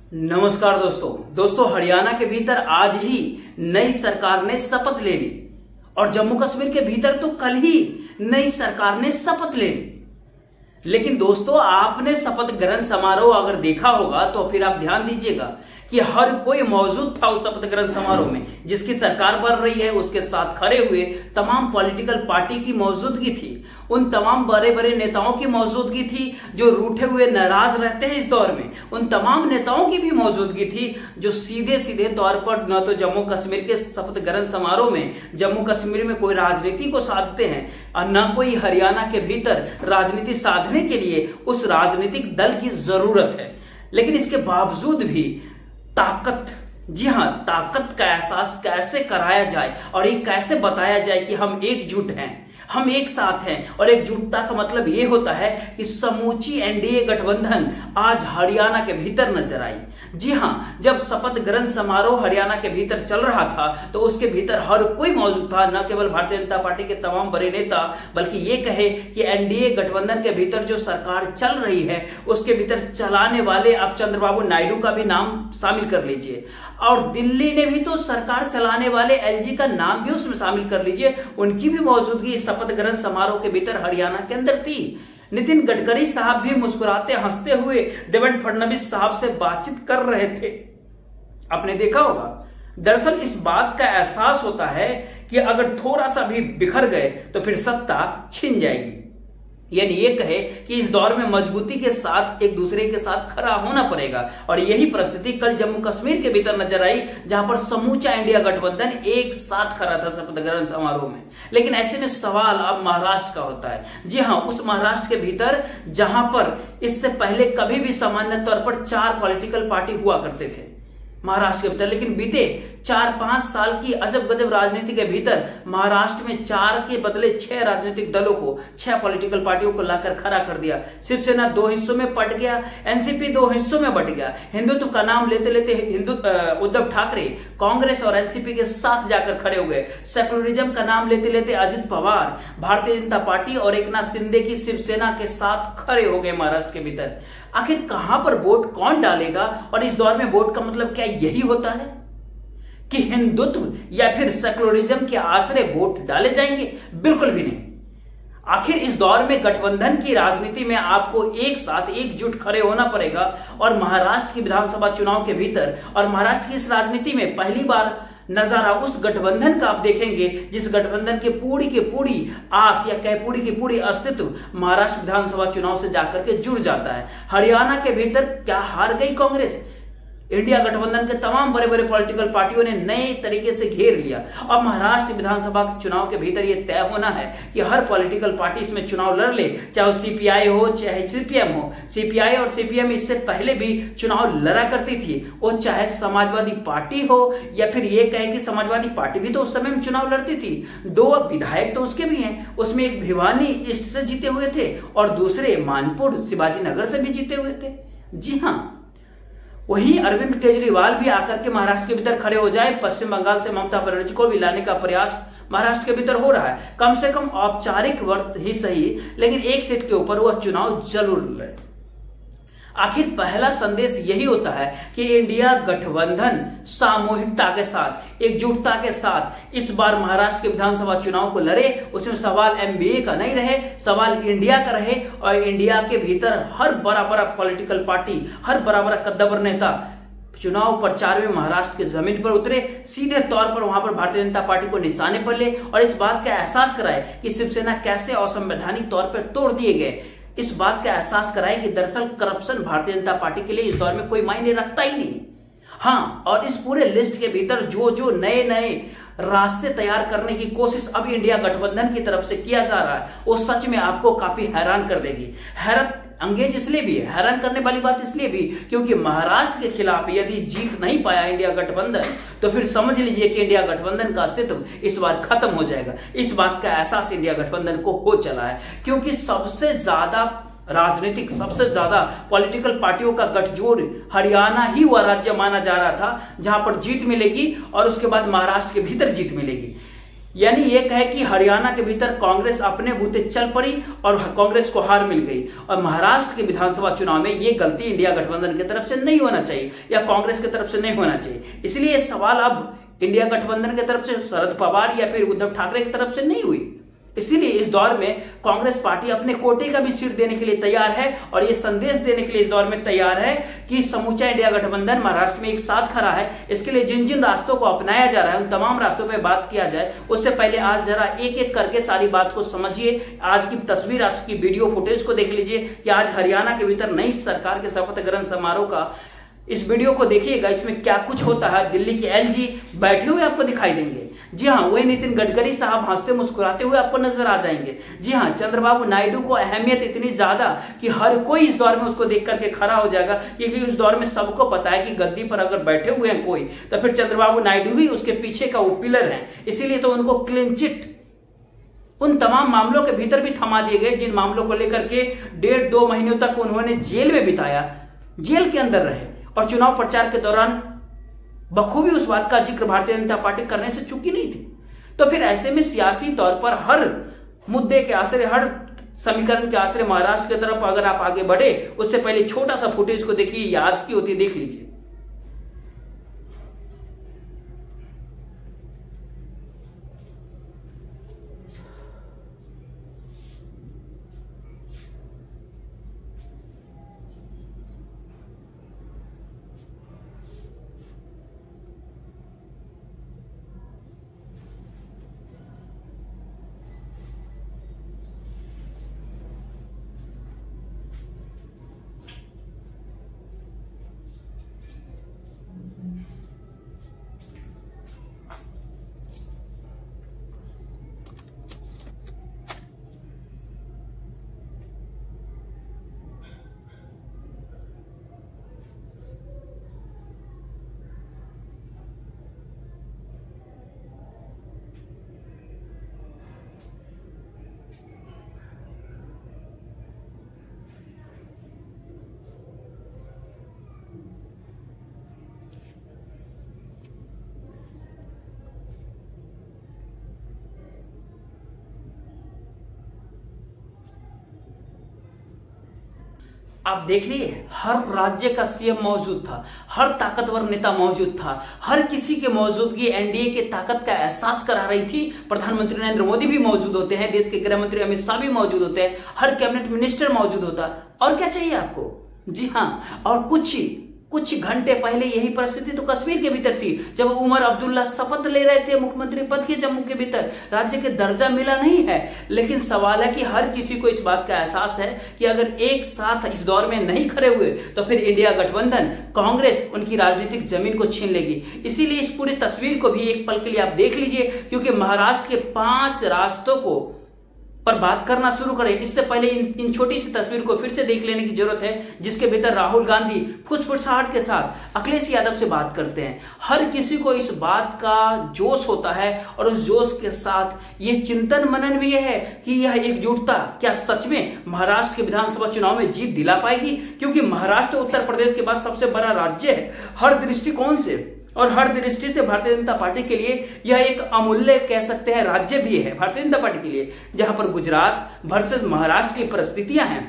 नमस्कार दोस्तों हरियाणा के भीतर आज ही नई सरकार ने शपथ ले ली और जम्मू कश्मीर के भीतर तो कल ही नई सरकार ने शपथ ले ली। लेकिन दोस्तों, आपने शपथ ग्रहण समारोह अगर देखा होगा तो फिर आप ध्यान दीजिएगा कि हर कोई मौजूद था उस शपथ ग्रहण समारोह में। जिसकी सरकार बन रही है उसके साथ खड़े हुए तमाम पॉलिटिकल पार्टी की मौजूदगी थी, उन तमाम बड़े बड़े नेताओं की मौजूदगी थी जो रूठे हुए नाराज रहते हैं इस दौर में। उन तमाम नेताओं की भी मौजूदगी थी जो सीधे सीधे तौर पर न तो जम्मू कश्मीर के शपथ ग्रहण समारोह में जम्मू कश्मीर में कोई राजनीति को साधते हैं और न कोई हरियाणा के भीतर राजनीति साधने के लिए उस राजनीतिक दल की जरूरत है। लेकिन इसके बावजूद भी ताकत, जी हां, ताकत का एहसास कैसे कराया जाए और ये कैसे बताया जाए कि हम एकजुट हैं, हम एक साथ हैं। और एकजुटता का मतलब ये होता है कि समूची एनडीए गठबंधन आज हरियाणा के भीतर नजर आई। जी हां, जब शपथ ग्रहण समारोह हरियाणा के भीतर चल रहा था तो उसके भीतर हर कोई मौजूद था, न केवल भारतीय जनता पार्टी के तमाम बड़े नेता, बल्कि ये कहे कि एनडीए गठबंधन के भीतर जो सरकार चल रही है उसके भीतर चलाने वाले आप चंद्रबाबू नायडू का भी नाम शामिल कर लीजिए और दिल्ली ने भी तो सरकार चलाने वाले एलजी का नाम भी उसमें शामिल कर लीजिए। उनकी भी मौजूदगी शपथ ग्रहण समारोह के भीतर हरियाणा के अंदर थी। नितिन गडकरी साहब भी मुस्कुराते हंसते हुए देवेंद्र फडणवीस साहब से बातचीत कर रहे थे, आपने देखा होगा। दरअसल इस बात का एहसास होता है कि अगर थोड़ा सा भी बिखर गए तो फिर सत्ता छिन जाएगी। यानी ये कहे कि इस दौर में मजबूती के साथ एक दूसरे के साथ खड़ा होना पड़ेगा और यही परिस्थिति कल जम्मू कश्मीर के भीतर नजर आई, जहां पर समूचा इंडिया गठबंधन एक साथ खड़ा था शपथ ग्रहण समारोह में। लेकिन ऐसे में सवाल अब महाराष्ट्र का होता है। जी हां, उस महाराष्ट्र के भीतर जहां पर इससे पहले कभी भी सामान्य तौर पर 4 पॉलिटिकल पार्टी हुआ करते थे महाराष्ट्र के भीतर, लेकिन बीते 4-5 साल की अजब गजब राजनीति के भीतर महाराष्ट्र में 4 के बदले 6 राजनीतिक दलों को, 6 पॉलिटिकल पार्टियों को लाकर खड़ा कर दिया। शिवसेना 2 हिस्सों में बट गया, एनसीपी 2 हिस्सों में बट गया। हिंदुत्व का नाम लेते लेते उद्धव ठाकरे कांग्रेस और एनसीपी के साथ जाकर खड़े हो गए। सेकुलरिज्म का नाम लेते लेते अजित पवार भारतीय जनता पार्टी और एकनाथ शिंदे की शिवसेना के साथ खड़े हो गए महाराष्ट्र के भीतर। आखिर कहां पर वोट कौन डालेगा? और इस दौर में वोट का मतलब क्या यही होता है कि हिंदुत्व या फिर सेकुलरिज्म के आश्रय वोट डाले जाएंगे? बिल्कुल भी नहीं। आखिर इस दौर में गठबंधन की राजनीति में आपको एक साथ एकजुट खड़े होना पड़ेगा और महाराष्ट्र की विधानसभा चुनाव के भीतर और महाराष्ट्र की इस राजनीति में पहली बार नजारा उस गठबंधन का आप देखेंगे जिस गठबंधन के पूरी आस या कह पूरी की पूरी अस्तित्व महाराष्ट्र विधानसभा चुनाव से जाकर के जुड़ जाता है। हरियाणा के भीतर क्या हार गई कांग्रेस? इंडिया गठबंधन के तमाम बड़े बड़े पॉलिटिकल पार्टियों ने नए तरीके से घेर लिया। अब महाराष्ट्र विधानसभा चुनाव के भीतर यह तय होना है कि हर पॉलिटिकल पार्टी इसमें चुनाव लड़ ले, चाहे वो सीपीआई हो चाहे सीपीएम हो। सीपीआई और सीपीएम इससे पहले भी चुनाव लड़ा करती थी, वो चाहे समाजवादी पार्टी हो या फिर ये कहे कि समाजवादी पार्टी भी तो उस समय में चुनाव लड़ती थी। 2 विधायक तो उसके भी हैं, उसमें एक भिवानी ईस्ट से जीते हुए थे और दूसरे मानपुर शिवाजी नगर से भी जीते हुए थे। जी हाँ, वही अरविंद केजरीवाल भी आकर के महाराष्ट्र के भीतर खड़े हो जाए। पश्चिम बंगाल से ममता बनर्जी को भी लाने का प्रयास महाराष्ट्र के भीतर हो रहा है। कम से कम औपचारिक वर्त ही सही, लेकिन एक सीट के ऊपर वह चुनाव जरूर लड़े। आखिर पहला संदेश यही होता है कि इंडिया गठबंधन सामूहिकता के साथ, एकजुटता के साथ इस बार महाराष्ट्र के विधानसभा चुनाव को लड़े। उसमें सवाल एमबीए का नहीं रहे, सवाल इंडिया का रहे और इंडिया के भीतर हर बड़ा बड़ा पॉलिटिकल पार्टी, हर बड़ा बड़ा कद्दावर नेता चुनाव प्रचार में महाराष्ट्र की जमीन पर उतरे, सीधे तौर पर वहां पर भारतीय जनता पार्टी को निशाने पर ले और इस बात का एहसास कराए कि शिवसेना कैसे असंवैधानिक तौर पर तोड़ दिए गए। इस बात का एहसास कराए कि दरअसल करप्शन भारतीय जनता पार्टी के लिए इस दौर में कोई मायने रखता ही नहीं। हाँ, और इस पूरे लिस्ट के भीतर जो जो नए नए रास्ते तैयार करने की कोशिश अब इंडिया गठबंधन की तरफ से किया जा रहा है वो सच में आपको काफी हैरान कर देगी। हैरत अंगेज इसलिए भी है, हैरान करने वाली बात इसलिए भी क्योंकि महाराष्ट्र के खिलाफ यदि जीत नहीं पाया इंडिया गठबंधन तो फिर समझ लीजिए कि इंडिया गठबंधन का अस्तित्व इस बार खत्म हो जाएगा। इस बात का एहसास इंडिया गठबंधन को हो चला है क्योंकि सबसे ज्यादा राजनीतिक, सबसे ज्यादा पॉलिटिकल पार्टियों का गठजोड़ हरियाणा ही वह राज्य माना जा रहा था जहां पर जीत मिलेगी और उसके बाद महाराष्ट्र के भीतर जीत मिलेगी। यानी यह कहे कि हरियाणा के भीतर कांग्रेस अपने बूते चल पड़ी और कांग्रेस को हार मिल गई। और महाराष्ट्र के विधानसभा चुनाव में यह गलती इंडिया गठबंधन की तरफ से नहीं होना चाहिए या कांग्रेस की तरफ से नहीं होना चाहिए। इसलिए यह सवाल अब इंडिया गठबंधन की तरफ से, शरद पवार या फिर उद्धव ठाकरे की तरफ से नहीं हुई। इसीलिए इस दौर में कांग्रेस पार्टी अपने कोटे का भी सीट देने के लिए तैयार है और यह संदेश देने के लिए इस दौर में तैयार है कि समूचा इंडिया गठबंधन महाराष्ट्र में एक साथ खड़ा है। इसके लिए जिन जिन रास्तों को अपनाया जा रहा है उन तमाम रास्तों पर बात किया जाए। उससे पहले आज जरा एक एक करके सारी बात को समझिए। आज की तस्वीर, आज की वीडियो फुटेज को देख लीजिए कि आज हरियाणा के भीतर नई सरकार के शपथ ग्रहण समारोह का इस वीडियो को देखिएगा। इसमें क्या कुछ होता है, दिल्ली के एलजी बैठे हुए आपको दिखाई देंगे। जी हाँ, वही नितिन गडकरी साहब हंसते मुस्कुराते हुए आपको नजर आ जाएंगे। जी हाँ, चंद्रबाबू नायडू को अहमियत इतनी ज्यादा कि हर कोई इस दौर में उसको देख करके खड़ा हो जाएगा, क्योंकि उस दौर में सबको पता है कि गद्दी पर अगर बैठे हुए हैं कोई तो फिर चंद्रबाबू नायडू ही उसके पीछे का वो पिलर है। इसीलिए तो उनको क्लीन चिट उन तमाम मामलों के भीतर भी थमा दिए गए जिन मामलों को लेकर के 1.5-2 महीनों तक उन्होंने जेल में बिताया, जेल के अंदर रहे और चुनाव प्रचार के दौरान बखूबी उस बात का जिक्र भारतीय जनता पार्टी करने से चूकी नहीं थी। तो फिर ऐसे में सियासी तौर पर हर मुद्दे के आश्रय, हर समीकरण के आश्रय महाराष्ट्र की तरफ अगर आप आगे बढ़े, उससे पहले छोटा सा फुटेज को देखिए, आज की होती है, देख लीजिए। आप देख लिए, हर राज्य का सीएम मौजूद था, हर ताकतवर नेता मौजूद था, हर किसी की मौजूदगी एनडीए के ताकत का एहसास करा रही थी। प्रधानमंत्री नरेंद्र मोदी भी मौजूद होते हैं, देश के गृह मंत्री अमित शाह भी मौजूद होते हैं, हर कैबिनेट मिनिस्टर मौजूद होता। और क्या चाहिए आपको? जी हाँ, और कुछ घंटे पहले यही परिस्थिति तो कश्मीर के भीतर थी, जब उमर अब्दुल्ला शपथ ले रहे थे मुख्यमंत्री पद के। जम्मू के भीतर राज्य के दर्जा मिला नहीं है, लेकिन सवाल है कि हर किसी को इस बात का एहसास है कि अगर एक साथ इस दौर में नहीं खड़े हुए तो फिर इंडिया गठबंधन, कांग्रेस उनकी राजनीतिक जमीन को छीन लेगी। इसीलिए इस पूरी तस्वीर को भी एक पल के लिए आप देख लीजिए, क्योंकि महाराष्ट्र के 5 रास्तों को पर बात करना शुरू करें, इससे पहले इन छोटी सी तस्वीर को फिर से देख लेने की जरूरत है, जिसके भीतर राहुल गांधी फुसफुसाहट के साथ अखिलेश यादव से बात करते हैं। हर किसी को इस बात का जोश होता है और उस जोश के साथ ये चिंतन मनन भी है कि यह एकजुटता क्या सच में महाराष्ट्र के विधानसभा चुनाव में जीत दिला पाएगी, क्योंकि महाराष्ट्र उत्तर प्रदेश के बाद सबसे बड़ा राज्य है हर दृष्टिकोण से, और हर दृष्टि से भारतीय जनता पार्टी के लिए यह एक अमूल्य कह सकते हैं राज्य भी है भारतीय जनता पार्टी के लिए, जहां पर गुजरात वर्सेस महाराष्ट्र की परिस्थितियां हैं,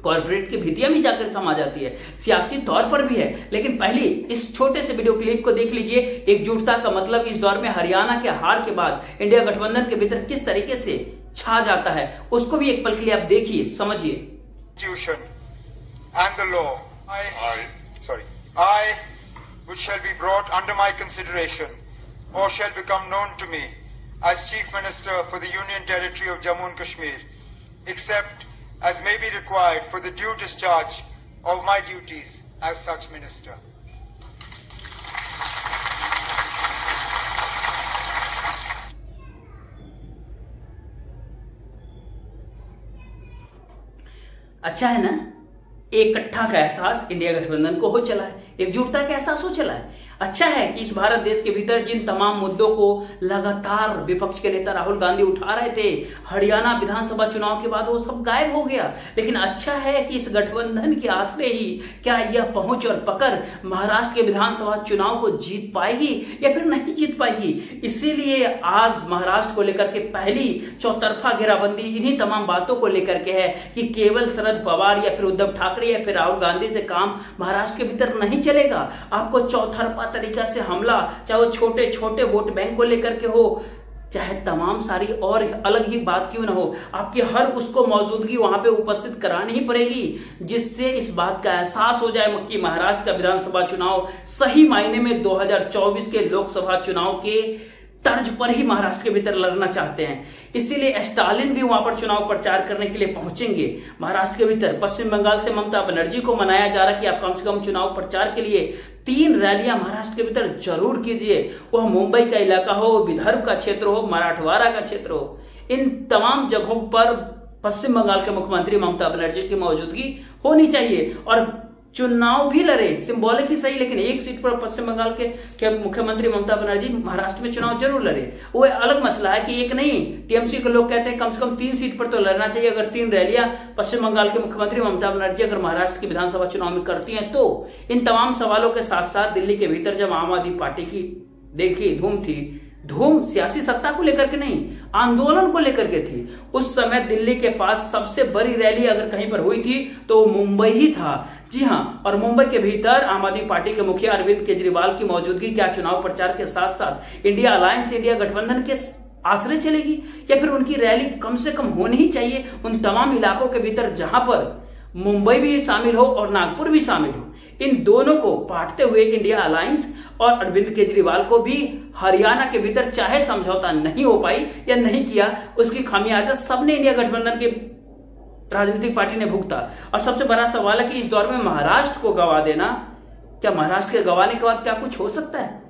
कॉर्पोरेट की भीतियां भी जाकर समा जाती है, सियासी तौर पर भी है। लेकिन पहले इस छोटे से वीडियो क्लिप को देख लीजिए। एकजुटता का मतलब इस दौर में हरियाणा के हार के बाद इंडिया गठबंधन के भीतर किस तरीके से छा जाता है, उसको भी एक पल के लिए आप देखिए, समझिए। Which shall be brought under my consideration or shall become known to me as Chief Minister for the Union Territory of Jammu and Kashmir, except as may be required for the due discharge of my duties as such Minister. अच्छा है ना, एक इकट्ठा का एहसास India गठबंधन को हो चला है, एकजुटता का एहसास हो चला है। अच्छा है कि इस भारत देश के भीतर जिन तमाम मुद्दों को लगातार विपक्ष के नेता राहुल गांधी उठा रहे थे, हरियाणा विधानसभा चुनाव के बाद वो सब गायब हो गया। लेकिन अच्छा है कि इस गठबंधन के आसरे ही क्या यह पहुंच और पकड़ महाराष्ट्र के विधानसभा चुनाव को जीत पाएगी या फिर नहीं जीत पाएगी। इसीलिए आज महाराष्ट्र को लेकर के पहली चौतरफा घेराबंदी इन्हीं तमाम बातों को लेकर के है कि केवल शरद पवार या फिर उद्धव ठाकरे या फिर राहुल गांधी से काम महाराष्ट्र के भीतर नहीं चलेगा। आपको चौतरफा तरीका से हमला, चाहे वो छोटे छोटे वोट बैंक को लेकर के हो, चाहे तमाम सारी और अलग ही बात क्यों ना हो, आपकी हर उसको मौजूदगी वहां पे उपस्थित करानी ही पड़ेगी, जिससे इस बात का एहसास हो जाए कि महाराष्ट्र का विधानसभा चुनाव सही मायने में 2024 के लोकसभा चुनाव के तर्ज पर ही महाराष्ट्र के भीतर लड़ना चाहते हैं। इसीलिए स्टालिन भी वहां पर चुनाव प्रचार करने के लिए पहुंचेंगे महाराष्ट्र के भीतर। पश्चिम बंगाल से ममता बनर्जी को मनाया जा रहा कि आप कम से कम चुनाव प्रचार के लिए 3 रैलियां महाराष्ट्र के भीतर जरूर कीजिए। वह मुंबई का इलाका हो, विदर्भ का क्षेत्र हो, मराठवाड़ा का क्षेत्र हो, इन तमाम जगहों पर पश्चिम बंगाल के मुख्यमंत्री ममता बनर्जी की मौजूदगी होनी चाहिए और चुनाव भी लड़े, सिंबॉलिक ही सही, लेकिन एक सीट पर पश्चिम बंगाल के मुख्यमंत्री ममता बनर्जी महाराष्ट्र में चुनाव जरूर लड़े। वो अलग मसला है कि एक नहीं, टीएमसी के लोग कहते हैं कम से कम 3 सीट पर तो लड़ना चाहिए। अगर 3 रैलियां पश्चिम बंगाल के मुख्यमंत्री ममता बनर्जी अगर महाराष्ट्र की विधानसभा चुनाव में करती हैं तो इन तमाम सवालों के साथ साथ दिल्ली के भीतर जब आम आदमी पार्टी की देखिए धूम थी, धूम सियासी सत्ता को लेकर के नहीं, आंदोलन को लेकर के थी। उस समय दिल्ली के पास सबसे बड़ी रैली अगर कहीं पर हुई थी तो मुंबई ही था। जी हां, और मुंबई के भीतर आम आदमी पार्टी के मुखिया अरविंद केजरीवाल की मौजूदगी क्या चुनाव प्रचार के साथ साथ इंडिया अलायंस, इंडिया गठबंधन के आश्रय चलेगी या फिर उनकी रैली कम से कम होनी ही चाहिए उन तमाम इलाकों के भीतर जहां पर मुंबई भी शामिल हो और नागपुर भी शामिल हो। इन दोनों को बांटते हुए इंडिया अलायंस और अरविंद केजरीवाल को भी हरियाणा के भीतर चाहे समझौता नहीं हो पाई या नहीं किया, उसकी खामियाजा सबने इंडिया गठबंधन के राजनीतिक पार्टी ने भुगता। और सबसे बड़ा सवाल है कि इस दौर में महाराष्ट्र को गवा देना, क्या महाराष्ट्र के गवाने के बाद क्या कुछ हो सकता है?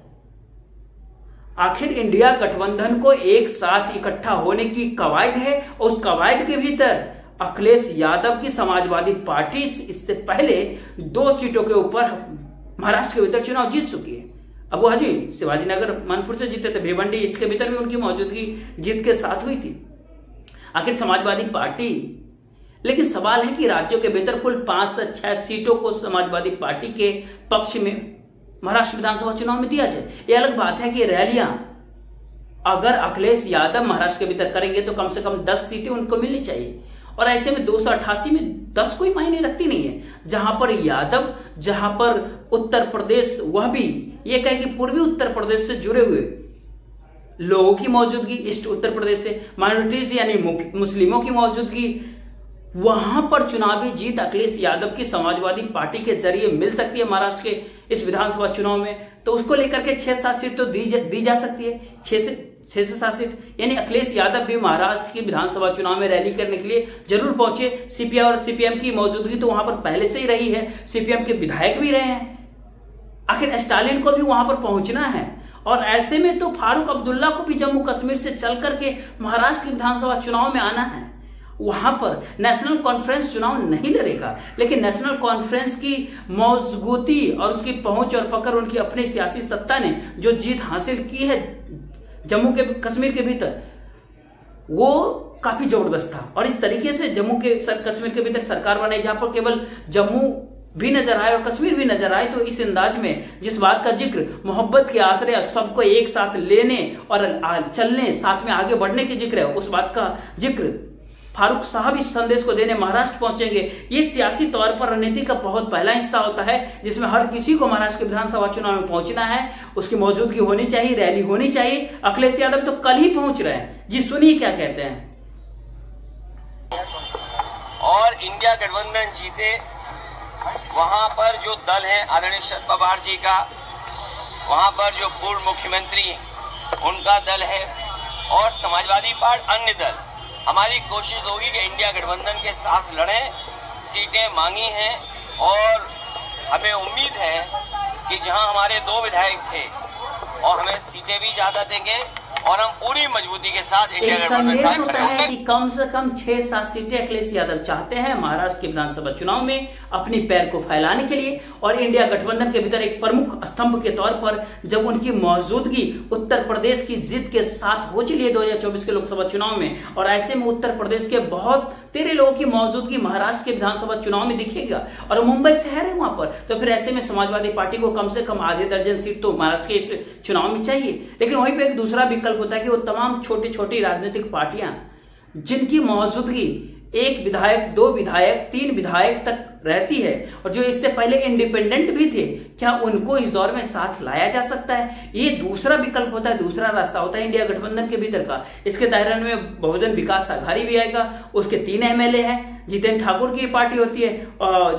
आखिर इंडिया गठबंधन को एक साथ इकट्ठा होने की कवायद है और उस कवायद के भीतर अखिलेश यादव की समाजवादी पार्टी इससे पहले 2 सीटों के ऊपर महाराष्ट्र के भीतर चुनाव जीत चुकी है। अब वो हाजी शिवाजी नगर मनपुर से जीते थे, भिवंडी ईस्ट के भीतर भी उनकी मौजूदगी जीत के साथ हुई थी। आखिर समाजवादी पार्टी, लेकिन सवाल है कि राज्यों के भीतर कुल 5 से 6 सीटों को समाजवादी पार्टी के पक्ष में महाराष्ट्र विधानसभा चुनाव में दिया जाए। यह अलग बात है कि रैलियां अगर अखिलेश यादव महाराष्ट्र के भीतर करेंगे तो कम से कम 10 सीटें उनको मिलनी चाहिए और ऐसे में 288 में 10 कोई मायने रखती नहीं है। जहां पर यादव, जहां पर उत्तर प्रदेश, वह भी ये कहे कि पूर्वी उत्तर प्रदेश से जुड़े हुए लोगों की मौजूदगी, ईस्ट उत्तर प्रदेश से माइनॉरिटीज यानी मुस्लिमों की मौजूदगी, वहां पर चुनावी जीत अखिलेश यादव की समाजवादी पार्टी के जरिए मिल सकती है महाराष्ट्र के इस विधानसभा चुनाव में। तो उसको लेकर के 6-7 सीट तो दी जा सकती है, 6 से 7 सीट, यानी अखिलेश यादव भी महाराष्ट्र की विधानसभा चुनाव में रैली करने के लिए जरूर पहुंचे। सीपीआई और सीपीएम की मौजूदगी तो वहां पर पहले से ही रही है, सीपीएम के विधायक भी रहे हैं। आखिर स्टालिन को भी वहां पर पहुंचना है और ऐसे में तो फारूक अब्दुल्ला को भी जम्मू कश्मीर से चल करके महाराष्ट्र की विधानसभा चुनाव में आना है। वहां पर नेशनल कॉन्फ्रेंस चुनाव नहीं लड़ेगा, लेकिन नेशनल कॉन्फ्रेंस की मौजूदगी और उसकी पहुंच और पकड़, उनकी अपनी सियासी सत्ता ने जो जीत हासिल की है जम्मू के कश्मीर के भीतर, वो काफी जबरदस्त था। और इस तरीके से जम्मू के कश्मीर के भीतर सरकार बनाई जहां पर केवल जम्मू भी नजर आए और कश्मीर भी नजर आए। तो इस अंदाज में जिस बात का जिक्र मोहब्बत के आश्रय सबको एक साथ लेने और चलने, साथ में आगे बढ़ने की जिक्र है, उस बात का जिक्र फारूक साहब इस संदेश को देने महाराष्ट्र पहुंचेंगे। ये सियासी तौर पर रणनीति का बहुत पहला हिस्सा होता है जिसमें हर किसी को महाराष्ट्र के विधानसभा चुनाव में पहुंचना है, उसकी मौजूदगी होनी चाहिए, रैली होनी चाहिए। अखिलेश यादव तो कल ही पहुंच रहे हैं। जी सुनिए क्या कहते हैं। और इंडिया गठबंधन जीते, वहां पर जो दल है आदरणीय शरद पवार जी का, वहां पर जो पूर्व मुख्यमंत्री उनका दल है और समाजवादी पार्टी अन्य दल, हमारी कोशिश होगी कि इंडिया गठबंधन के साथ लड़ें। सीटें मांगी हैं और हमें उम्मीद है कि जहां हमारे 2 विधायक थे और हमें सीटें भी ज्यादा देंगे और हम पूरी मजबूती के साथ एक संदेश होता है कि कम से कम 6-7 सीटें अखिलेश यादव चाहते हैं महाराष्ट्र के विधानसभा चुनाव में अपनी पैर को फैलाने के लिए, और इंडिया गठबंधन के भीतर एक प्रमुख स्तंभ के तौर पर जब उनकी मौजूदगी उत्तर प्रदेश की जीत के साथ हो चली है 2024 के लोकसभा चुनाव में, और ऐसे में उत्तर प्रदेश के बहुत तेरे लोगों की मौजूदगी महाराष्ट्र के विधानसभा चुनाव में दिखेगा, और मुंबई शहर है वहां पर, तो फिर ऐसे में समाजवादी पार्टी को कम से कम आधे दर्जन सीट तो महाराष्ट्र के इस चुनाव में चाहिए। लेकिन वहीं पे एक दूसरा विकल्प होता है कि वो तमाम छोटी छोटी राजनीतिक पार्टियां जिनकी मौजूदगी 1 विधायक, 2 विधायक, 3 विधायक तक रहती है, और जो इससे पहले इंडिपेंडेंट भी थे, क्या उनको इस दौर में साथ लाया जा सकता है? ये दूसरा विकल्प होता है, दूसरा रास्ता होता है इंडिया गठबंधन के भीतर का। इसके दायरे में बहुजन विकास अघाड़ी भी आएगा, उसके 3 एमएलए हैं, जितेंद्र ठाकुर की पार्टी होती है,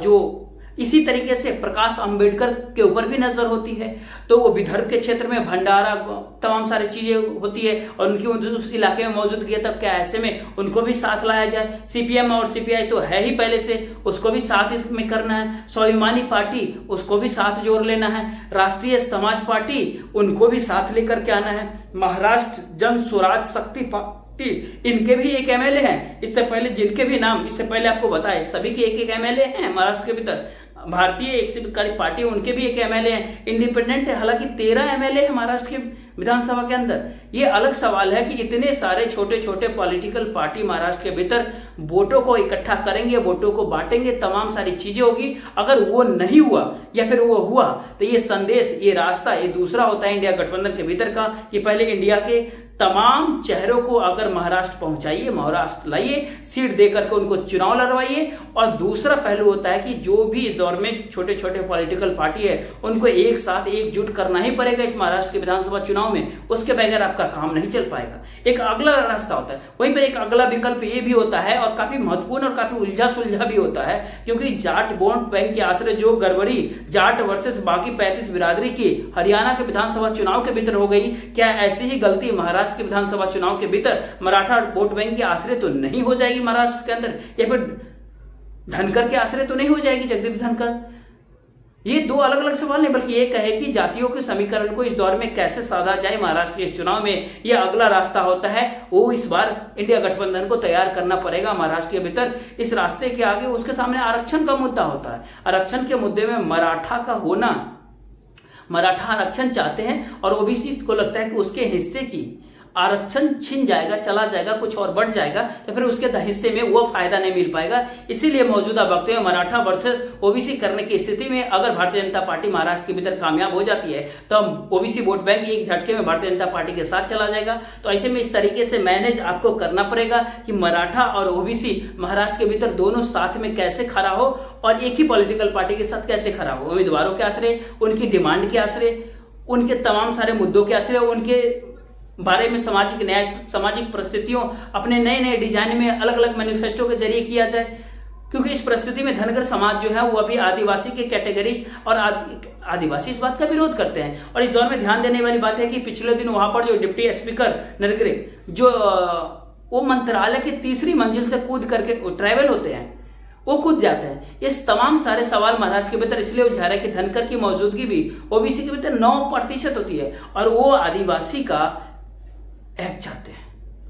जो इसी तरीके से प्रकाश अंबेडकर के ऊपर भी नजर होती है, तो वो विदर्भ के क्षेत्र में भंडारा तमाम सारी चीजें होती है, और उनकी उस इलाके में मौजूदगी है, तब क्या ऐसे में उनको भी साथ लाया जाए? सीपीएम और सीपीआई तो है ही पहले से, उसको भी साथ इसमें करना है। स्वाभिमानी पार्टी, उसको भी साथ जोड़ लेना है। राष्ट्रीय समाज पार्टी, उनको भी साथ लेकर के आना है। महाराष्ट्र जन स्वराज शक्ति पार्टी, इनके भी 1 एमएलए हैं। इससे पहले जिनके भी नाम इससे पहले आपको बताए, सभी के 1-1 एमएलए हैं महाराष्ट्र के भीतर। भारतीय एक शिवकारी पार्टी, उनके भी 1 एमएलए हैं। इंडिपेंडेंट है, हालांकि 13 एमएलए है महाराष्ट्र के विधानसभा के अंदर। ये अलग सवाल है कि इतने सारे छोटे छोटे पॉलिटिकल पार्टी महाराष्ट्र के भीतर वोटों को इकट्ठा करेंगे, वोटों को बांटेंगे, तमाम सारी चीजें होगी। अगर वो नहीं हुआ या फिर वो हुआ, तो ये संदेश, ये रास्ता, ये दूसरा होता है इंडिया गठबंधन के भीतर का, कि पहले इंडिया के तमाम चेहरों को अगर महाराष्ट्र पहुंचाइए, महाराष्ट्र लाइए, सीट देकर के उनको चुनाव लड़वाइए, और दूसरा पहलू होता है कि जो भी इस दौर में छोटे छोटे पॉलिटिकल पार्टी है, उनको एक साथ एकजुट करना ही पड़ेगा इस महाराष्ट्र के विधानसभा चुनाव में, उसके बगैर आपका काम नहीं चल पाएगा। एक अगला रास्ता होता है, वहीं पर एक अगला विकल्प ये भी होता है, और काफी महत्वपूर्ण और काफी उलझा सुलझा भी होता है, क्योंकि जाट वोट बैंक के आश्रय जो गड़बड़ी जाट वर्सेस बाकी 35 बिरादरी की हरियाणा के विधानसभा चुनाव के भीतर हो गई, क्या ऐसी ही गलती महाराष्ट्र के विधानसभा चुनाव के भीतर मराठा वोट बैंक के आश्रय तो नहीं हो जाएगी महाराष्ट्र के अंदर, या फिर धनकर के आश्रय तो नहीं हो जाएगी, जगदीप धनकर? ये 2 अलग अलग सवाल नहीं, बल्कि एक है कि जातियों के समीकरण को इस दौर में कैसे साधा जाए महाराष्ट्र के इस चुनाव में, यह अगला रास्ता होता है। वो इस बार इंडिया गठबंधन को तैयार करना पड़ेगा महाराष्ट्र के भीतर। इस रास्ते के आगे उसके सामने आरक्षण का मुद्दा होता है। आरक्षण के मुद्दे में मराठा का होना, मराठा आरक्षण चाहते हैं, और ओबीसी को लगता है कि उसके हिस्से की आरक्षण छिन जाएगा, चला जाएगा, कुछ और बढ़ जाएगा, तो फिर उसके हिस्से में वो फायदा नहीं मिल पाएगा। इसीलिए मौजूदा वक्त में मराठा वर्सेस ओबीसी करने की स्थिति में अगर भारतीय जनता पार्टी महाराष्ट्र के भीतर कामयाब हो जाती है, तो ओबीसी वोट बैंक एक झटके में भारतीय जनता पार्टी के साथ चला जाएगा। तो ऐसे में इस तरीके से मैनेज आपको करना पड़ेगा कि मराठा और ओबीसी महाराष्ट्र के भीतर दोनों साथ में कैसे खड़ा हो, और एक ही पॉलिटिकल पार्टी के साथ कैसे खड़ा हो, उम्मीदवारों के आश्रय, उनकी डिमांड के आश्रय, उनके तमाम सारे मुद्दों के आश्रय, उनके बारे में सामाजिक न्याय, सामाजिक परिस्थितियों, अपने नए नए डिजाइन में अलग अलग मैनिफेस्टो के जरिए किया जाए। क्योंकि इस परिस्थिति में धनगर समाज जो है वो अभी आदिवासी के कैटेगरी, और आदिवासी इस बात का विरोध करते हैं। और इस दौर में ध्यान देने वाली बात है कि पिछले दिन वहां पर जो डिप्टी स्पीकर नरगरे, जो वो मंत्रालय की 3री मंजिल से कूद करके ट्रैवल होते हैं, वो कूद जाते हैं। इस तमाम सारे सवाल महाराष्ट्र के भीतर इसलिए उलझा रहा है कि धनकर की मौजूदगी भी ओबीसी के भीतर 9% होती है, और वो आदिवासी का एक चाहते हैं,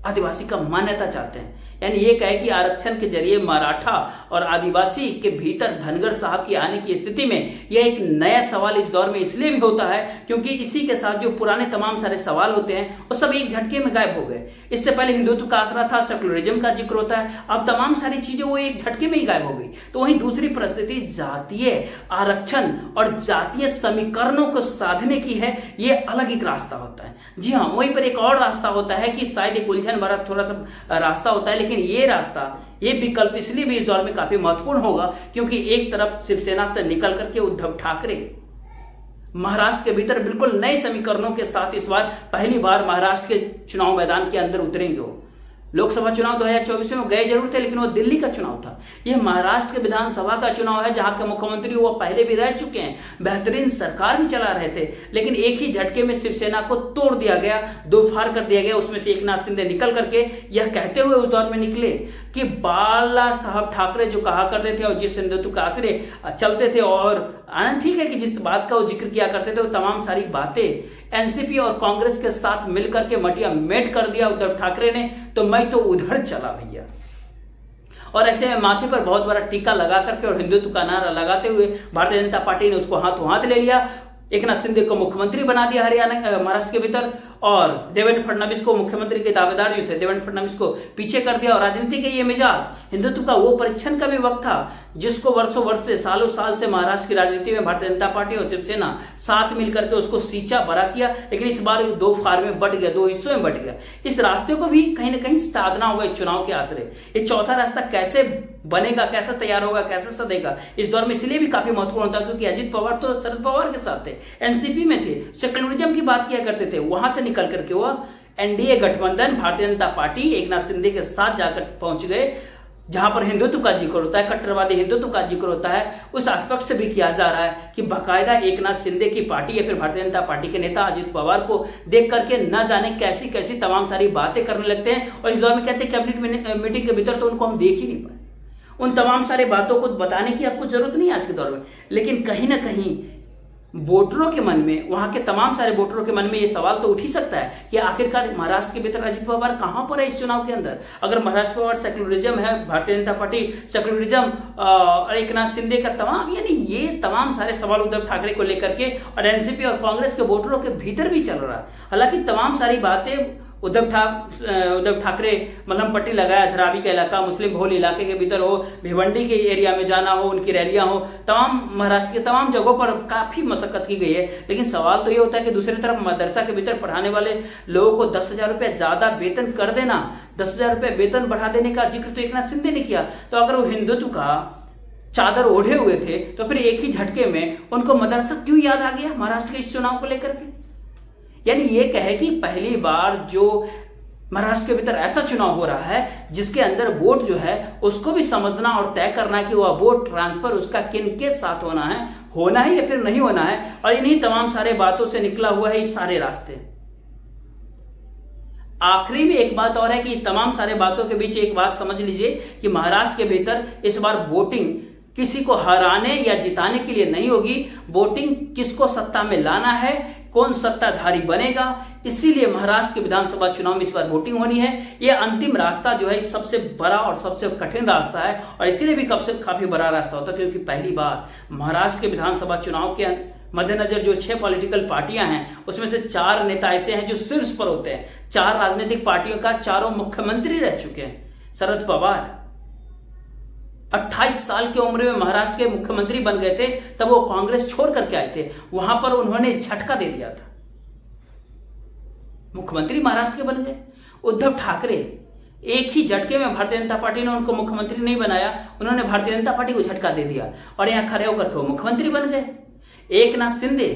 आदिवासी का मान्यता चाहते हैं। यानी ये कहे कि आरक्षण के जरिए मराठा और आदिवासी के भीतर धनगर साहब की आने की स्थिति में यह एक नया सवाल इस दौर में इसलिए भी होता है क्योंकि इसी के साथ जो पुराने तमाम सारे सवाल होते हैं वो सब एक झटके में गायब हो गए। इससे पहले हिंदुत्व का आसरा था, सेकुलरिज्म का जिक्र होता है, अब तमाम सारी चीजें वो एक झटके में ही गायब हो गई। तो वहीं दूसरी परिस्थिति जातीय आरक्षण और जातीय समीकरणों को साधने की है, ये अलग एक रास्ता होता है। जी हाँ, वहीं पर एक और रास्ता होता है कि शायद एक उलझन भरा थोड़ा सा रास्ता होता है, लेकिन ये रास्ता, ये विकल्प इसलिए भी इस दौर में काफी महत्वपूर्ण होगा क्योंकि एक तरफ शिवसेना से निकल करके उद्धव ठाकरे महाराष्ट्र के भीतर बिल्कुल नए समीकरणों के साथ इस बार पहली बार महाराष्ट्र के चुनाव मैदान के अंदर उतरेंगे। लोकसभा चुनाव 2024 में गए जरूर थे, लेकिन वो दिल्ली का चुनाव था, था। यह महाराष्ट्र के विधानसभा का चुनाव है जहां के मुख्यमंत्री वो पहले भी रह चुके हैं, बेहतरीन सरकार भी चला रहे थे, लेकिन एक ही झटके में शिवसेना को तोड़ दिया गया, दो फाड़ कर दिया गया। उसमें से एकनाथ शिंदे निकल करके यह कहते हुए उस दौर में निकले कि बाला साहब ठाकरे जो कहा करते थे और जिस हिंदुत्व के आश्रय चलते थे, और आनंद ठीक है कि जिस बात का वो जिक्र किया करते थे वो तमाम सारी बातें एनसीपी और कांग्रेस के साथ मिलकर के मटिया मेट कर दिया उद्धव ठाकरे ने, तो मैं तो उधर चला भैया। और ऐसे में माथे पर बहुत बड़ा टीका लगा करके और हिंदुत्व का नारा लगाते हुए भारतीय जनता पार्टी ने उसको हाथों हाथ ले लिया। एकनाथ शिंदे को मुख्यमंत्री बना दिया हरियाणा महाराष्ट्र के भीतर, और देवेंद्र फडणवीस को मुख्यमंत्री के दावेदार जो थे देवेंद्र फडणवीस को पीछे कर दिया। और राजनीति के ये मिजाज हिंदुत्व का वो परीक्षण का भी वक्त था जिसको वर्षों वर्ष से सालों साल से महाराष्ट्र की राजनीति में भारतीय जनता पार्टी और शिवसेना साथ मिलकर के उसको सींचा बड़ा किया, लेकिन इस बार दो फार में बट गया, दो हिस्सों में बट गया। इस रास्ते को भी कहीं ना कहीं साधना होगा इस चुनाव के आश्रय। ये चौथा रास्ता कैसे बनेगा, कैसे तैयार होगा, कैसे सदेगा, इस दौर में इसलिए भी काफी महत्वपूर्ण होता है क्योंकि अजित पवार तो शरद पवार के साथ थे, एनसीपी में थे, सेक्युलरिज्म की बात किया करते थे, वहां से निकल करके वो एनडीए गठबंधन भारतीय जनता पार्टी एकनाथ शिंदे के साथ जाकर पहुंच गए, जहां पर हिंदुत्व का जिक्र होता है, कट्टरवादी हिंदुत्व का जिक्र होता है। उस एस्पेक्ट से भी किया जा रहा है कि बाकायदा एकनाथ शिंदे की पार्टी या फिर भारतीय जनता पार्टी के नेता अजित पवार को देख करके न जाने कैसी कैसी तमाम सारी बातें करने लगते हैं, और इस दौर में कहते हैं कैबिनेट मीटिंग के भीतर तो उनको हम देख ही नहीं पाए। उन तमाम सारे बातों को बताने की आपको जरूरत नहीं आज के दौर में, लेकिन कहीं ना कहीं वोटरों के मन में, वहां के तमाम सारे वोटरों के मन में यह सवाल तो उठ ही सकता है कि आखिरकार महाराष्ट्र के भीतर अजित पवार कहां पर है इस चुनाव के अंदर। अगर महाराष्ट्र पवार सेक्युलरिज्म है, भारतीय जनता पार्टी सेक्युलरिज्म और एकनाथ शिंदे का तमाम, यानी ये तमाम सारे सवाल उद्धव ठाकरे को लेकर के और एनसीपी और कांग्रेस के वोटरों के भीतर भी चल रहा है। हालांकि तमाम सारी बातें उद्धव ठाकरे मलहम पट्टी लगाया, धरावी का इलाका, मुस्लिम बहुल इलाके के भीतर हो, भिवंडी के एरिया में जाना हो, उनकी रैलियां हो, तमाम महाराष्ट्र के तमाम जगहों पर काफी मशक्कत की गई है। लेकिन सवाल तो ये होता है कि दूसरी तरफ मदरसा के भीतर पढ़ाने वाले लोगों को 10,000 रुपये ज्यादा वेतन कर देना, 10,000 रुपये वेतन बढ़ा देने का जिक्र तो एकनाथ शिंदे ने किया। तो अगर वो हिंदुत्व का चादर ओढ़े हुए थे तो फिर एक ही झटके में उनको मदरसा क्यों याद आ गया महाराष्ट्र के इस चुनाव को लेकर के? यानी ये कहे कि पहली बार जो महाराष्ट्र के भीतर ऐसा चुनाव हो रहा है जिसके अंदर वोट जो है उसको भी समझना और तय करना कि वह वोट ट्रांसफर उसका किन के साथ होना है या फिर नहीं होना है। और इन्हीं तमाम सारे बातों से निकला हुआ है ये सारे रास्ते। आखिरी में एक बात और है कि तमाम सारे बातों के बीच एक बात समझ लीजिए कि महाराष्ट्र के भीतर इस बार वोटिंग किसी को हराने या जिताने के लिए नहीं होगी, वोटिंग किसको सत्ता में लाना है, कौन सत्ताधारी बनेगा, इसीलिए महाराष्ट्र के विधानसभा चुनाव में इस बार वोटिंग होनी है। यह अंतिम रास्ता जो है सबसे बड़ा और सबसे कठिन रास्ता है, और इसीलिए भी काफी बड़ा रास्ता होता है क्योंकि पहली बार महाराष्ट्र के विधानसभा चुनाव के मद्देनजर जो 6 पॉलिटिकल पार्टियां हैं उसमें से 4 नेता ऐसे हैं जो शीर्ष पर होते हैं। 4 राजनीतिक पार्टियों का चारों मुख्यमंत्री रह चुके हैं। शरद पवार 28 साल की उम्र में महाराष्ट्र के मुख्यमंत्री बन गए थे, तब वो कांग्रेस छोड़ करके आए थे, वहां पर उन्होंने झटका दे दिया था, मुख्यमंत्री महाराष्ट्र के बन गए। उद्धव ठाकरे एक ही झटके में, भारतीय जनता पार्टी ने उनको मुख्यमंत्री नहीं बनाया, उन्होंने भारतीय जनता पार्टी को झटका दे दिया और यहां खड़े होकर के वो मुख्यमंत्री बन गए। एकनाथ शिंदे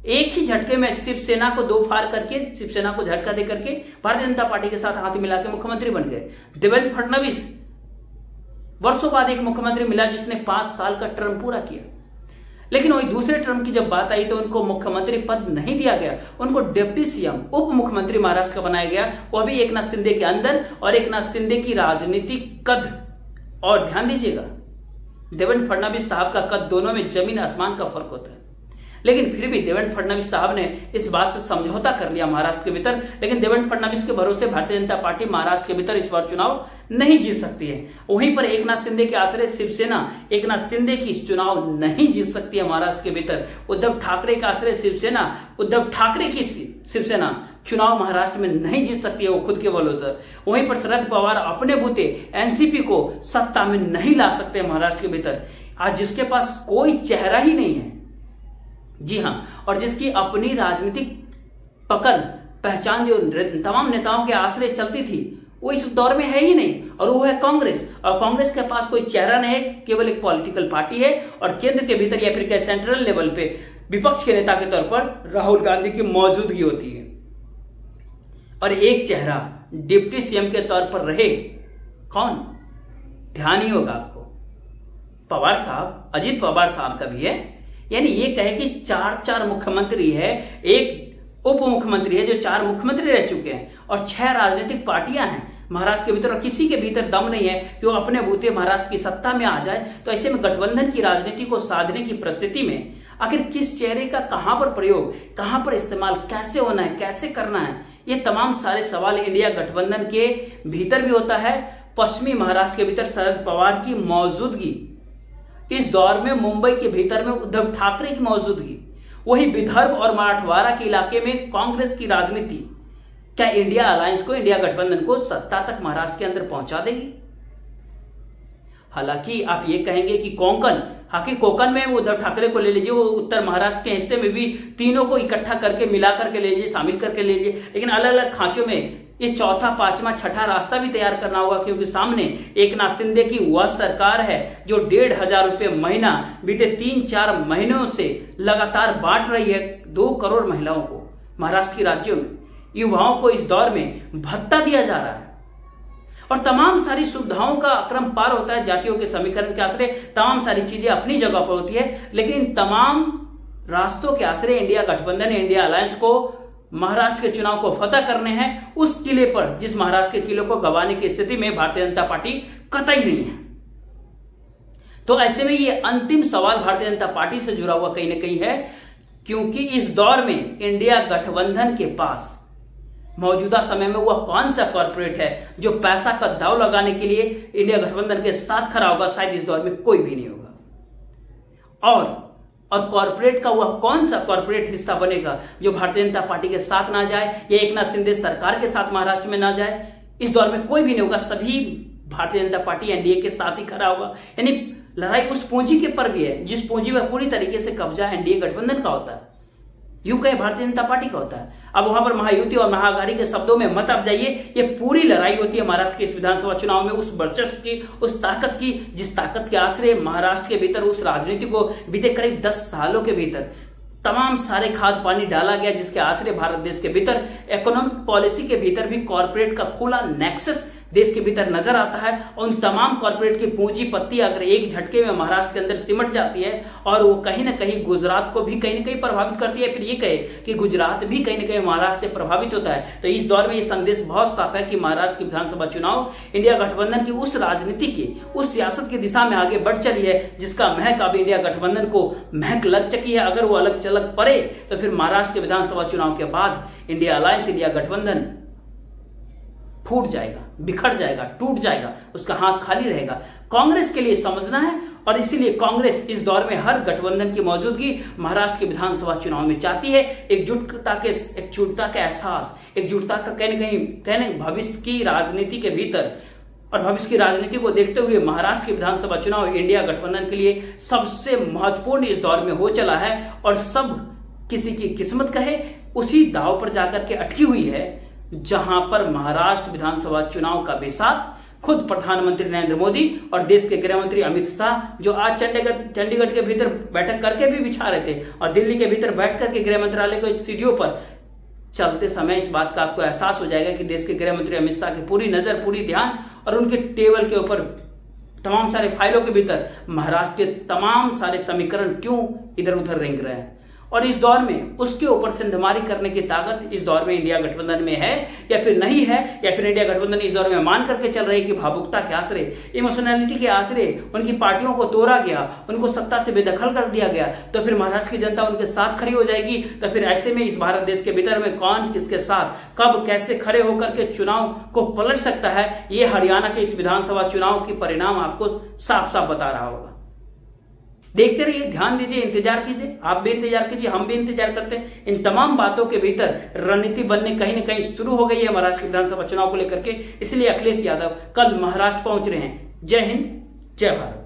एक ही झटके में शिवसेना को दो फार करके, शिवसेना को झटका दे करके भारतीय जनता पार्टी के साथ हाथ मिला के मुख्यमंत्री बन गए। देवेंद्र फडणवीस वर्षों बाद एक मुख्यमंत्री मिला जिसने 5 साल का टर्म पूरा किया, लेकिन वही दूसरे टर्म की जब बात आई तो उनको मुख्यमंत्री पद नहीं दिया गया, उनको डिप्टी सीएम उप मुख्यमंत्री महाराष्ट्र का बनाया गया, वो भी एकनाथ शिंदे के अंदर। और एकनाथ शिंदे की राजनीतिक कद, और ध्यान दीजिएगा देवेंद्र फडणवीस साहब का कद, दोनों में जमीन आसमान का फर्क होता है, लेकिन फिर भी देवेंद्र फडणवीस साहब ने इस बात से समझौता कर लिया महाराष्ट्र के भीतर। लेकिन देवेंद्र फडणवीस के भरोसे भारतीय जनता पार्टी महाराष्ट्र के भीतर इस बार चुनाव नहीं जीत सकती है। वहीं पर एकनाथ शिंदे के आश्रय शिवसेना एकनाथ शिंदे की इस चुनाव नहीं जीत सकती है महाराष्ट्र के भीतर। उद्धव ठाकरे का आश्रय शिवसेना, उद्धव ठाकरे की शिवसेना चुनाव महाराष्ट्र में नहीं जीत सकती है, वो खुद के बलबूते। वहीं पर शरद पवार अपने बूते एनसीपी को सत्ता में नहीं ला सकते महाराष्ट्र के भीतर, आज जिसके पास कोई चेहरा ही नहीं है, जी हां, और जिसकी अपनी राजनीतिक पकड़ पहचान जो तमाम नेताओं के आश्रय चलती थी वो इस दौर में है ही नहीं, और वो है कांग्रेस। और कांग्रेस के पास कोई चेहरा नहीं है, केवल एक पॉलिटिकल पार्टी है, और केंद्र के भीतर या फिर सेंट्रल लेवल पे विपक्ष के नेता के तौर पर राहुल गांधी की मौजूदगी होती है, और एक चेहरा डिप्टी सीएम के तौर पर रहे कौन? ध्यान ही होगा आपको, पवार साहब, अजित पवार साहब का भी है। यानी ये कहे कि 4 मुख्यमंत्री है, एक उप मुख्यमंत्री है, जो 4 मुख्यमंत्री रह चुके हैं, और 6 राजनीतिक पार्टियां हैं महाराष्ट्र के भीतर, और किसी के भीतर दम नहीं है कि वो अपने बूते महाराष्ट्र की सत्ता में आ जाए। तो ऐसे में गठबंधन की राजनीति को साधने की परिस्थिति में आखिर किस चेहरे का कहां पर प्रयोग, कहां पर इस्तेमाल, कैसे होना है, कैसे करना है, ये तमाम सारे सवाल इंडिया गठबंधन के भीतर भी होता है। पश्चिमी महाराष्ट्र के भीतर शरद पवार की मौजूदगी, इस दौर में मुंबई के भीतर में उद्धव ठाकरे की मौजूदगी, वही विदर्भ और मराठवाड़ा के इलाके में कांग्रेस की राजनीति, क्या इंडिया अलायंस को, इंडिया गठबंधन को सत्ता तक महाराष्ट्र के अंदर पहुंचा देगी? हालांकि आप ये कहेंगे कि कोंकण में उद्धव ठाकरे को ले लीजिए, वो उत्तर महाराष्ट्र के हिस्से में भी तीनों को इकट्ठा करके मिला करके ले लीजिए, शामिल करके ले लीजिए, लेकिन अलग अलग खांचों में ये चौथा, पांचवा, छठा रास्ता भी तैयार करना होगा, क्योंकि सामने एकनाथ शिंदे की वह सरकार है जो 1,500 रुपये महीना बीते 3-4 महीनों से लगातार बांट रही है 2 करोड़ महिलाओं को महाराष्ट्र के राज्यों में। युवाओं को इस दौर में भत्ता दिया जा रहा है और तमाम सारी सुविधाओं का क्रम पार होता है। जातियों के समीकरण के आश्रय तमाम सारी चीजें अपनी जगह पर होती है, लेकिन इन तमाम रास्तों के आश्रय इंडिया गठबंधन, इंडिया अलायंस को महाराष्ट्र के चुनाव को फतह करने हैं, उस किले पर, जिस महाराष्ट्र के किले को गंवाने की स्थिति में भारतीय जनता पार्टी कतई नहीं है। तो ऐसे में ये अंतिम सवाल भारतीय जनता पार्टी से जुड़ा हुआ कहीं ना कहीं है, क्योंकि इस दौर में इंडिया गठबंधन के पास मौजूदा समय में वह कौन सा कॉर्पोरेट है जो पैसा का दाव लगाने के लिए इंडिया गठबंधन के साथ खड़ा होगा? शायद इस दौर में कोई भी नहीं होगा। और कॉर्पोरेट का वह कौन सा कॉर्पोरेट हिस्सा बनेगा जो भारतीय जनता पार्टी के साथ ना जाए या एकनाथ शिंदे सरकार के साथ महाराष्ट्र में ना जाए? इस दौर में कोई भी नहीं होगा, सभी भारतीय जनता पार्टी एनडीए के साथ ही खड़ा होगा। यानी लड़ाई उस पूंजी के पर भी है जिस पूंजी पर पूरी तरीके से कब्जा एनडीए गठबंधन का होता है, यूं कहे भारतीय जनता पार्टी का होता है। अब वहां पर महायुति और महाआघाड़ी के शब्दों में मत आप जाइए, ये पूरी लड़ाई होती है महाराष्ट्र के इस विधानसभा चुनाव में उस वर्चस्व की, उस ताकत की, जिस ताकत के आश्रय महाराष्ट्र के भीतर उस राजनीति को बीते करीब 10 सालों के भीतर तमाम सारे खाद पानी डाला गया, जिसके आश्रय भारत देश के भीतर इकोनॉमिक पॉलिसी के भीतर भी कॉर्पोरेट का खुला नेक्सस देश के भीतर नजर आता है। और उन तमाम कॉर्पोरेट की पूंजीपति अगर एक झटके में महाराष्ट्र के अंदर सिमट जाती है और वो कहीं ना कहीं गुजरात को भी कहीं ना कहीं प्रभावित करती है, फिर ये कहे कि गुजरात भी कहीं ना कहीं महाराष्ट्र से प्रभावित होता है, तो इस दौर में ये संदेश बहुत साफ है कि महाराष्ट्र की विधानसभा चुनाव इंडिया गठबंधन की उस राजनीति की, उस सियासत की दिशा में आगे बढ़ चली है जिसका महक अब इंडिया गठबंधन को महक लग चुकी है। अगर वो अलग चलक पड़े तो फिर महाराष्ट्र के विधानसभा चुनाव के बाद इंडिया अलायंस, इंडिया गठबंधन फूट जाएगा, बिखर जाएगा, टूट जाएगा, उसका हाथ खाली रहेगा। कांग्रेस के लिए समझना है और इसीलिए कांग्रेस इस दौर में हर गठबंधन की मौजूदगी महाराष्ट्र के विधानसभा चुनाव में चाहती है। एकजुटता का एहसास, एकजुटता का कहने भविष्य की राजनीति के भीतर और भविष्य की राजनीति को देखते हुए महाराष्ट्र के विधानसभा चुनाव इंडिया गठबंधन के लिए सबसे महत्वपूर्ण इस दौर में हो चला है और सब किसी की किस्मत कहे उसी दाव पर जाकर के अटकी हुई है जहां पर महाराष्ट्र विधानसभा चुनाव का बेसात खुद प्रधानमंत्री नरेंद्र मोदी और देश के गृह मंत्री अमित शाह, जो आज चंडीगढ़ के भीतर बैठक करके भी बिछा रहे थे और दिल्ली के भीतर बैठ करके गृह मंत्रालय के सीढ़ियों पर चलते समय इस बात का आपको एहसास हो जाएगा कि देश के गृह मंत्री अमित शाह की पूरी नजर, पूरी ध्यान और उनके टेबल के ऊपर तमाम सारे फाइलों के भीतर महाराष्ट्र के तमाम सारे समीकरण क्यों इधर उधर रेंग रहे हैं। और इस दौर में उसके ऊपर सिंधमारी करने की ताकत इस दौर में इंडिया गठबंधन में है या फिर नहीं है, या फिर इंडिया गठबंधन इस दौर में मान करके चल रही है कि भावुकता के आश्रय, इमोशनैलिटी के आश्रय उनकी पार्टियों को तोड़ा गया, उनको सत्ता से बेदखल कर दिया गया, तो फिर महाराष्ट्र की जनता उनके साथ खड़ी हो जाएगी। तो फिर ऐसे में इस भारत देश के भीतर में कौन किसके साथ कब कैसे खड़े होकर के चुनाव को पलट सकता है, ये हरियाणा के इस विधानसभा चुनाव की परिणाम आपको साफ साफ बता रहा होगा। देखते रहिए, ध्यान दीजिए, इंतजार कीजिए, आप भी इंतजार कीजिए, हम भी इंतजार करते हैं। इन तमाम बातों के भीतर रणनीति बनने कहीं न कहीं शुरू हो गई है महाराष्ट्र विधानसभा चुनाव को लेकर के, इसलिए अखिलेश यादव कल महाराष्ट्र पहुंच रहे हैं। जय हिंद, जय भारत।